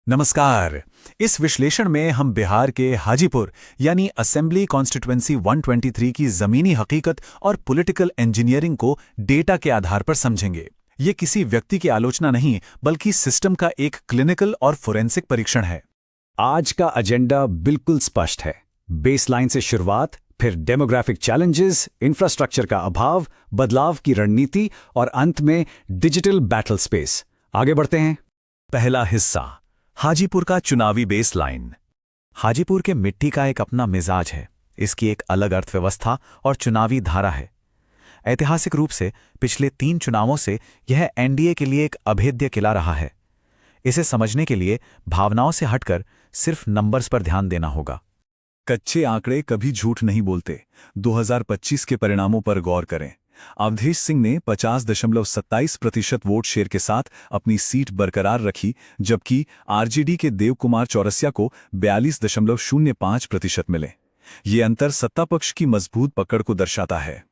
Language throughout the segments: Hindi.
नमस्कार। इस विश्लेषण में हम बिहार के हाजीपुर यानी असेंबली कॉन्स्टिट्यूएंसी 123 की जमीनी हकीकत और पॉलिटिकल इंजीनियरिंग को डेटा के आधार पर समझेंगे। ये किसी व्यक्ति की आलोचना नहीं, बल्कि सिस्टम का एक क्लिनिकल और फोरेंसिक परीक्षण है। आज का एजेंडा बिल्कुल स्पष्ट है। बेसलाइन से शुरुआत, फिर डेमोग्राफिक चैलेंजेस, इंफ्रास्ट्रक्चर का अभाव, बदलाव की रणनीति और अंत में डिजिटल बैटल स्पेस। आगे बढ़ते हैं। पहला हिस्सा, हाजीपुर का चुनावी बेसलाइन। हाजीपुर के मिट्टी का एक अपना मिजाज है। इसकी एक अलग अर्थव्यवस्था और चुनावी धारा है। ऐतिहासिक रूप से पिछले 3 चुनावों से यह एनडीए के लिए एक अभेद्य किला रहा है। इसे समझने के लिए भावनाओं से हटकर सिर्फ नंबर्स पर ध्यान देना होगा। कच्चे आंकड़े कभी झूठ नहीं बोलते। 2025 के परिणामों पर गौर करें। अवधेश सिंह ने 50.27% वोट शेयर के साथ अपनी सीट बरकरार रखी, जबकि आरजेडी के देव कुमार चौरसिया को 42.05% मिले। ये अंतर सत्ता पक्ष की मजबूत पकड़ को दर्शाता है।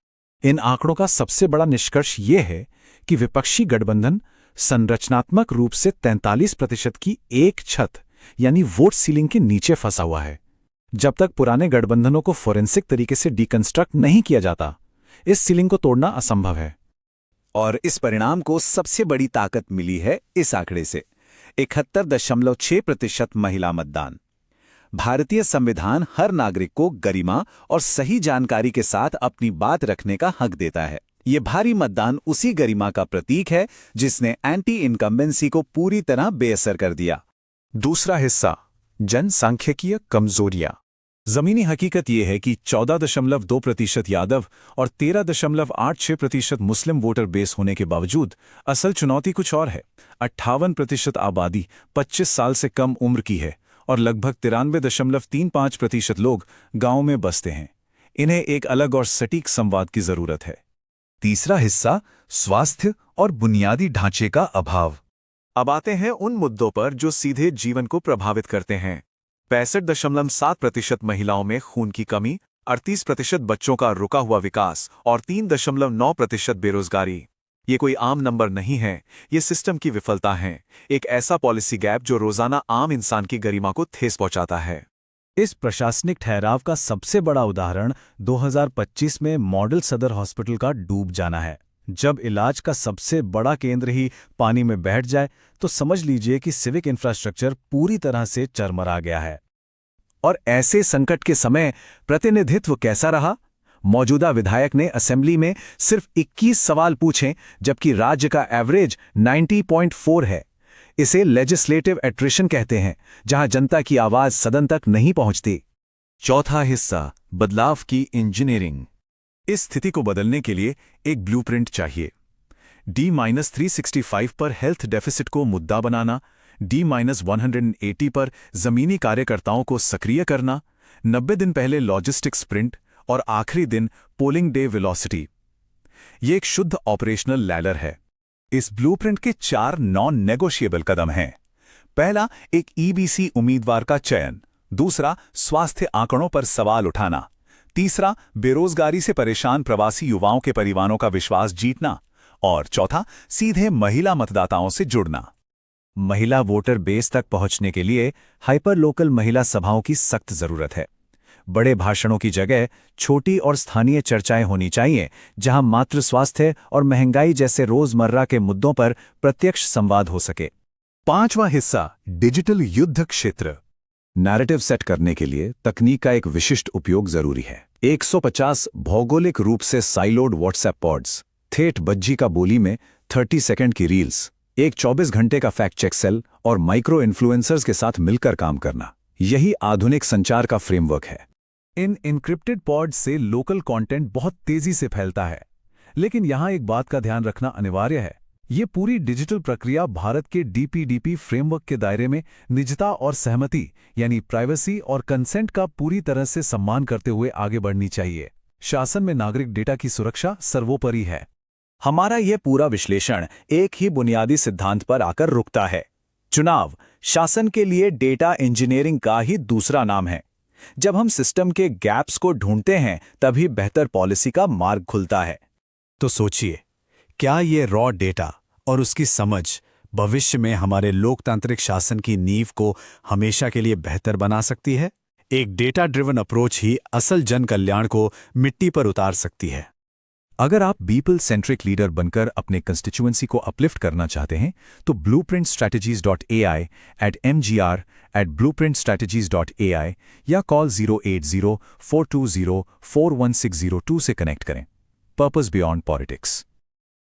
इन आंकड़ों का सबसे बड़ा निष्कर्ष ये है कि विपक्षी गठबंधन संरचनात्मक रूप से 43% की एक छत यानी वोट सीलिंग के नीचे फंसा हुआ है। जब तक पुराने गठबंधनों को फोरेंसिक तरीके से डिकंस्ट्रक्ट नहीं किया जाता, इस सीलिंग को तोड़ना असंभव है। और इस परिणाम को सबसे बड़ी ताकत मिली है इस आंकड़े से, 71.6% महिला मतदान। भारतीय संविधान हर नागरिक को गरिमा और सही जानकारी के साथ अपनी बात रखने का हक देता है। ये भारी मतदान उसी गरिमा का प्रतीक है जिसने एंटी इनकम्बेंसी को पूरी तरह बेअसर कर दिया। दूसरा हिस्सा, जनसांख्यिकीय कमजोरियां। जमीनी हकीकत यह है कि 14.2% यादव और 13.86% मुस्लिम वोटर बेस होने के बावजूद असल चुनौती कुछ और है। 58% आबादी 25 साल से कम उम्र की है और लगभग 93.35% लोग गांव में बसते हैं। इन्हें एक अलग और सटीक संवाद की जरूरत है। तीसरा हिस्सा, स्वास्थ्य और बुनियादी ढांचे का अभाव। अब आते हैं उन मुद्दों पर जो सीधे जीवन को प्रभावित करते हैं। 65.7% महिलाओं में खून की कमी, 38% बच्चों का रुका हुआ विकास और 3.9% बेरोजगारी। ये कोई आम नंबर नहीं है, ये सिस्टम की विफलता है। एक ऐसा पॉलिसी गैप जो रोजाना आम इंसान की गरिमा को ठेस पहुंचाता है। इस प्रशासनिक ठहराव का सबसे बड़ा उदाहरण 2025 में मॉडल सदर हॉस्पिटल का डूब जाना है। जब इलाज का सबसे बड़ा केंद्र ही पानी में बैठ जाए तो समझ लीजिए कि सिविक इंफ्रास्ट्रक्चर पूरी तरह से चरमरा गया है। और ऐसे संकट के समय प्रतिनिधित्व कैसा रहा? मौजूदा विधायक ने असेंबली में सिर्फ 21 सवाल पूछे, जबकि राज्य का एवरेज 90.4 है। इसे लेजिस्लेटिव एट्रिशन कहते हैं, जहां जनता की आवाज सदन तक नहीं पहुंचती। चौथा हिस्सा, बदलाव की इंजीनियरिंग। इस स्थिति को बदलने के लिए एक ब्लूप्रिंट चाहिए। D-365 पर हेल्थ डेफिसिट को मुद्दा बनाना, D-180 पर जमीनी कार्यकर्ताओं को सक्रिय करना, 90 दिन पहले लॉजिस्टिक स्प्रिंट और आखिरी दिन पोलिंग डे वेलोसिटी। ये एक शुद्ध ऑपरेशनल लैडर है। इस ब्लूप्रिंट के 4 नॉन नेगोशिएबल कदम हैं। पहला, एक ईबीसी उम्मीदवार का चयन। दूसरा, स्वास्थ्य आंकड़ों पर सवाल उठाना। तीसरा, बेरोजगारी से परेशान प्रवासी युवाओं के परिवारों का विश्वास जीतना। और चौथा, सीधे महिला मतदाताओं से जुड़ना। महिला वोटर बेस तक पहुंचने के लिए हाइपर लोकल महिला सभाओं की सख्त जरूरत है। बड़े भाषणों की जगह छोटी और स्थानीय चर्चाएं होनी चाहिए, जहां मातृ स्वास्थ्य और महंगाई जैसे रोजमर्रा के मुद्दों पर प्रत्यक्ष संवाद हो सके। पांचवां हिस्सा, डिजिटल युद्ध क्षेत्र। नैरेटिव सेट करने के लिए तकनीक का एक विशिष्ट उपयोग जरूरी है। 150 भौगोलिक रूप से साइलोड व्हाट्सएप पॉड्स, ठेठ बज्जी का बोली में 30 सेकंड की रील्स, एक 24 घंटे का फैक्ट चेक सेल और माइक्रो इन्फ्लुएंसर्स के साथ मिलकर काम करना, यही आधुनिक संचार का फ्रेमवर्क है। इन इनक्रिप्टेड पॉड्स से लोकल कंटेंट बहुत तेजी से फैलता है, लेकिन यहां एक बात का ध्यान रखना अनिवार्य है। ये पूरी डिजिटल प्रक्रिया भारत के डीपीडीपी फ्रेमवर्क के दायरे में निजता और सहमति यानी प्राइवेसी और कंसेंट का पूरी तरह से सम्मान करते हुए आगे बढ़नी चाहिए। शासन में नागरिक डेटा की सुरक्षा सर्वोपरि है। हमारा यह पूरा विश्लेषण एक ही बुनियादी सिद्धांत पर आकर रुकता है। चुनाव शासन के लिए डेटा इंजीनियरिंग का ही दूसरा नाम है। जब हम सिस्टम के गैप्स को ढूंढते हैं, तभी बेहतर पॉलिसी का मार्ग खुलता है। तो सोचिए, क्या ये रॉ डेटा और उसकी समझ भविष्य में हमारे लोकतांत्रिक शासन की नींव को हमेशा के लिए बेहतर बना सकती है? एक डेटा ड्रिवन अप्रोच ही असल जन कल्याण को मिट्टी पर उतार सकती है। अगर आप पीपल सेंट्रिक लीडर बनकर अपने कंस्टिट्यूएंसी को अपलिफ्ट करना चाहते हैं तो blueprintstrategies.ai@blueprintstrategies.ai या कॉल 080-420-41602 से कनेक्ट करें। Purpose beyond politics.